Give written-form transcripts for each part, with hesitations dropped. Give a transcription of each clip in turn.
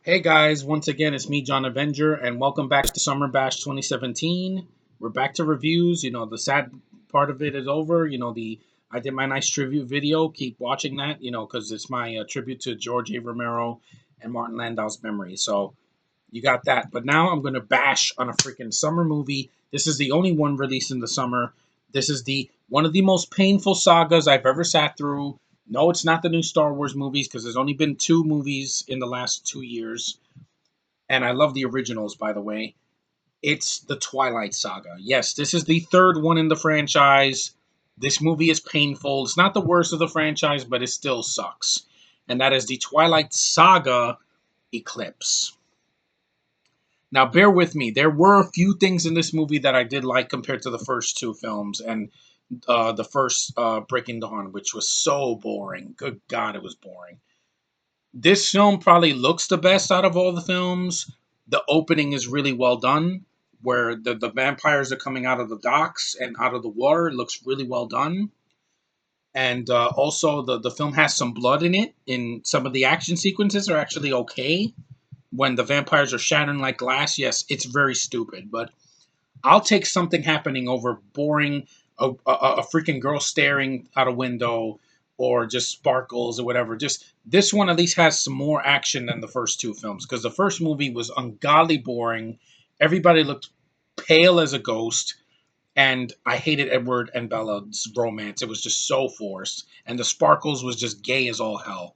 Hey guys, once again, it's me, John Avenger, and welcome back to Summerbash 2017. We're back to reviews. The sad part of it is over. I did my nice tribute video. Keep watching that, because it's my tribute to George A. Romero and Martin Landau's memory. So you got that. But now I'm going to bash on a freaking summer movie. This is the only one released in the summer. This is the one of the most painful sagas I've ever sat through. No, it's not the new Star Wars movies because there's only been two movies in the last 2 years. And I love the originals, by the way. It's the Twilight Saga. Yes, this is the third one in the franchise. This movie is painful. It's not the worst of the franchise, but it still sucks. And that is the Twilight Saga Eclipse. Now, bear with me. There were a few things in this movie that I did like compared to the first two films and the first Breaking Dawn, which was so boring. Good God, it was boring. This film probably looks the best out of all the films. The opening is really well done, where the vampires are coming out of the docks and out of the water. It looks really well done. And also, the film has some blood in it. In some of the action sequences are actually okay. When the vampires are shattering like glass, yes, it's very stupid. But I'll take something happening over boring, a freaking girl staring out a window or just sparkles or whatever. Just this one at least has some more action than the first two films because the first movie was ungodly boring. Everybody looked pale as a ghost, and I hated Edward and Bella's romance. It was just so forced, and the sparkles was just gay as all hell.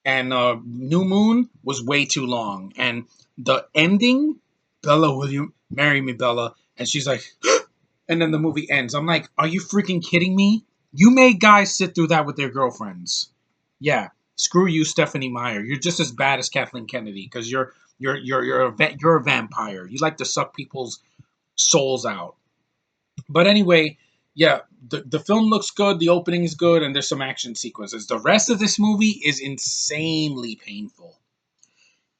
And New Moon was way too long, and the ending, Bella, will you marry me, Bella? And she's like, and then the movie ends. I'm like, are you freaking kidding me? You made guys sit through that with their girlfriends. Yeah, screw you, Stephanie Meyer. You're just as bad as Kathleen Kennedy because you're a vampire. You like to suck people's souls out. But anyway, yeah, the film looks good. The opening is good, and there's some action sequences. The rest of this movie is insanely painful.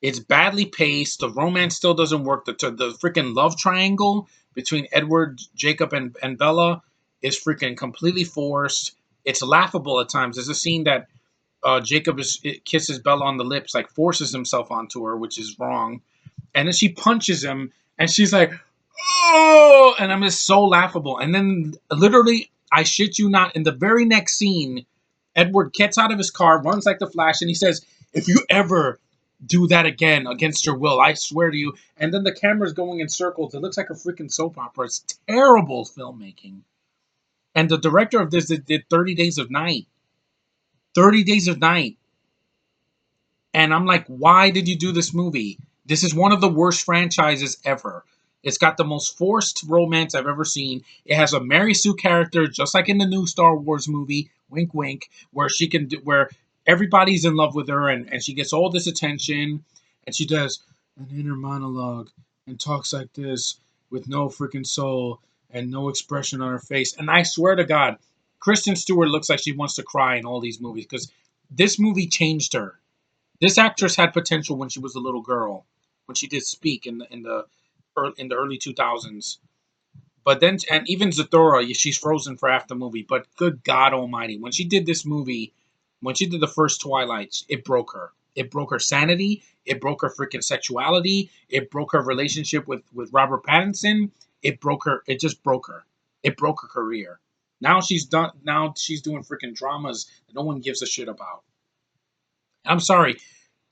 It's badly paced. The romance still doesn't work. The freaking love triangle between Edward, Jacob, and Bella is freaking completely forced. It's laughable at times. There's a scene that Jacob kisses Bella on the lips, like forces himself onto her, which is wrong. And then she punches him, and she's like, "Oh!" And I'm just so laughable. And then, literally, I shit you not, in the very next scene, Edward gets out of his car, runs like the Flash, and he says, "If you ever do that again against your will, I swear to you." And then the camera's going in circles. It looks like a freaking soap opera. It's terrible filmmaking. And the director of this did 30 Days of Night. 30 Days of Night. And I'm like, why did you do this movie? This is one of the worst franchises ever. It's got the most forced romance I've ever seen. It has a Mary Sue character, just like in the new Star Wars movie, wink wink, where she can do, where everybody's in love with her and she gets all this attention and she does an inner monologue and talks like this with no freaking soul and no expression on her face. And I swear to God, Kristen Stewart looks like she wants to cry in all these movies because this movie changed her. This actress had potential when she was a little girl, when she did Speak in the early 2000s. But then, and even Zathura, she's frozen for half the movie. But good God Almighty, when she did this movie, when she did the first Twilight, it broke her. It broke her sanity. It broke her freaking sexuality. It broke her relationship with Robert Pattinson. It broke her. It just broke her. It broke her career. Now she's done. Now she's doing freaking dramas that no one gives a shit about. I'm sorry.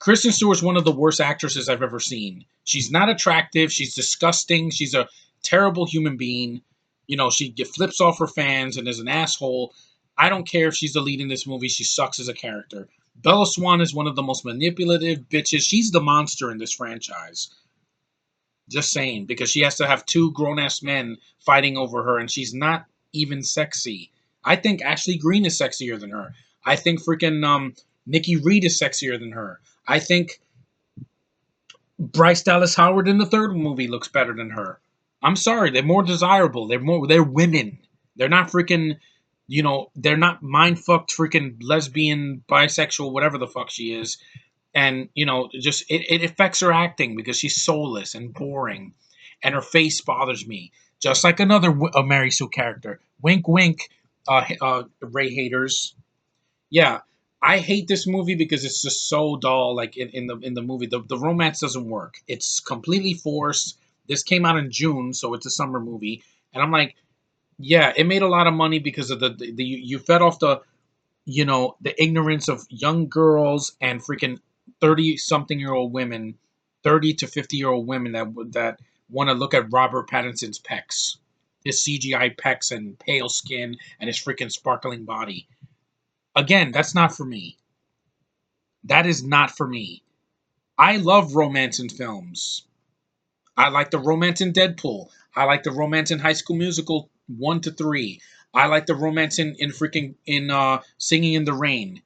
Kristen Stewart's one of the worst actresses I've ever seen. She's not attractive. She's disgusting. She's a terrible human being. She flips off her fans and is an asshole. I don't care if she's the lead in this movie. She sucks as a character. Bella Swan is one of the most manipulative bitches. She's the monster in this franchise. Just saying, because she has to have two grown-ass men fighting over her, and she's not even sexy. I think Ashley Greene is sexier than her. I think freaking Nikki Reed is sexier than her. I think Bryce Dallas Howard in the third movie looks better than her. I'm sorry, they're more desirable. They're women. They're not freaking, they're not mind fucked freaking lesbian, bisexual, whatever the fuck she is. And just it affects her acting because she's soulless and boring, and her face bothers me. Just like another Mary Sue character. Wink, wink, Ray haters. Yeah, I hate this movie because it's just so dull. Like in the movie, the romance doesn't work. It's completely forced. This came out in June, so it's a summer movie, and I'm like, yeah, it made a lot of money because of the you fed off the ignorance of young girls and freaking 30 something year old women, 30 to 50-year-old women that want to look at Robert Pattinson's pecs, his CGI pecs and pale skin and his freaking sparkling body. Again, that's not for me. That is not for me. I love romance in films. I like the romance in Deadpool. I like the romance in High School Musical 1 to 3. I like the romance in freaking in Singing in the Rain.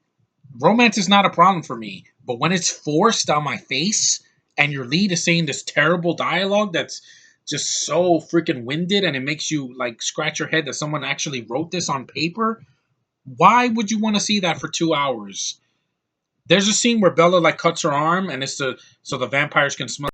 Romance is not a problem for me, but when it's forced on my face and your lead is saying this terrible dialogue that's just so freaking winded and it makes you like scratch your head that someone actually wrote this on paper, why would you want to see that for 2 hours? There's a scene where Bella like cuts her arm and it's so the vampires can smell